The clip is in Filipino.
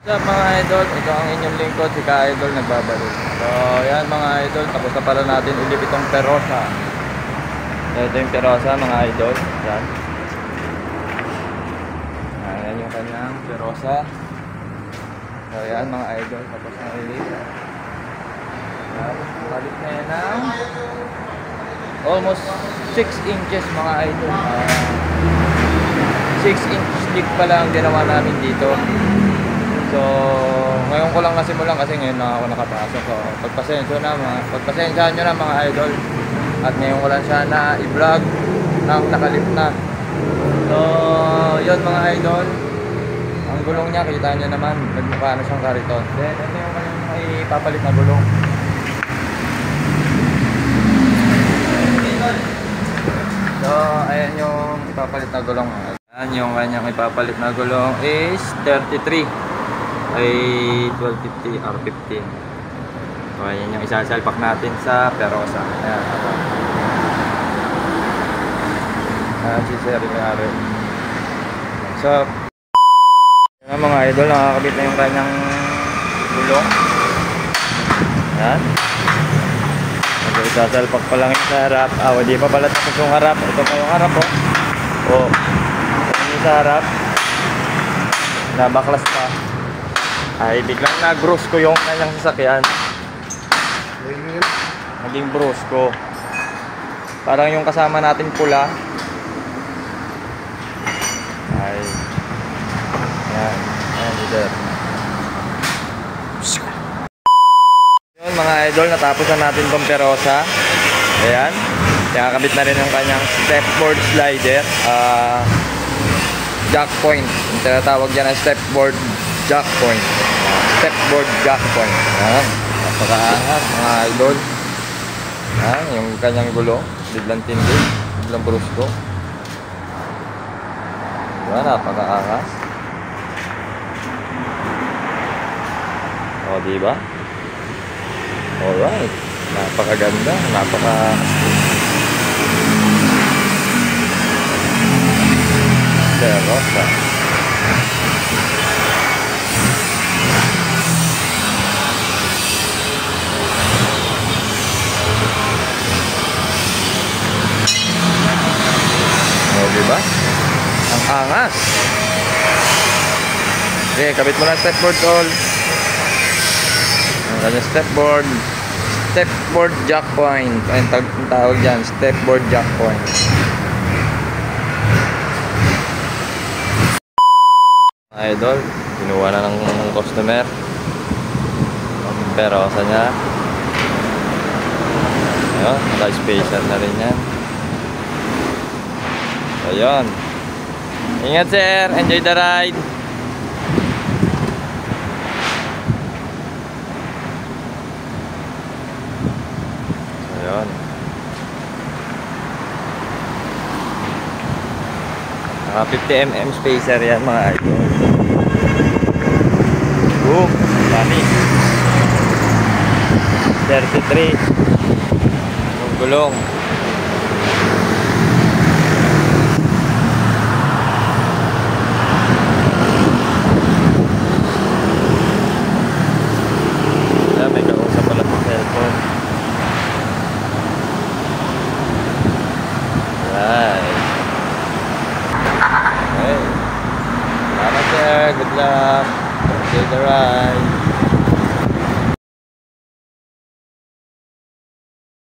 What's up mga idol? Ito ang inyong lingkod, si Ka-Idol nagbabalik. So yan mga idol, tapos na pala natin ulit itong Perosa. So ito yung Perosa mga idol. Yan. Yan yung kanyang Perosa. So yan mga idol, tapos na ulit. Yan, balik na yan ng almost 6 inches mga idol. 6 inch stick pala ang ginawa namin dito. So, ngayon ko lang nasimulan kasi ngayon na ako nakapasok. So, pagpasensyahan nyo na mga idol. At ngayon ko lang siya na i-vlog nang nakalip na. So, yun mga idol. Ang gulong niya, kita nyo naman. Nagmukha na siyang kariton. Then, ito yung ipapalit na gulong. So, ayan yung ipapalit na gulong. Ayan yung kanyang ipapalit na gulong is 33. Ay 1250 R15. So ayan yung isasalpak natin sa Perosa. Ayan. Ayan si Sir Ricardo. So ayan mga idol, nakakabit na yung kanyang gulong. Ayan. So isasalpak pa lang yung sa harap. Hindi pa pala tapos yung harap. Ito pa yung harap oh. Yung sa harap nabaklas pa. Ay biglang nag-brusko yung kanyang sasakyan. Naging brusko. Parang yung kasama natin pula. Ay. Yan. Ayan dito. Yun mga idol, natapos na natin tong Perosa. Ayan. Nakakabit na rin yung kanyang stepboard slider. Jack point. Yung tinatawag dyan ang stepboard jack point. Stepboard jack point. Ayan. Napakaangat mga idol. Ayan. Yung kanyang gulong. Biglang tindi. Biglang brusko. Ayan. Napakaangat. O diba? Alright. Napakaganda. Perosa. Diba? Ang angas. Okay, kabit mo na stepboard tol. Ang kanya stepboard. Stepboard jack point. Ang tawag dyan, stepboard jack point. Idol, kinuha na ng customer ang Perosa niya. Ayun, naka-spacer na rin yan. Ayun. Ingat sir, enjoy the ride. Ayun. Naka 50mm spacer yan mga idol. Boom, dami. 33 yung gulong. May kausap pala sa cellphone. Right. Okay. Salamat sir. Good luck. Enjoy the ride.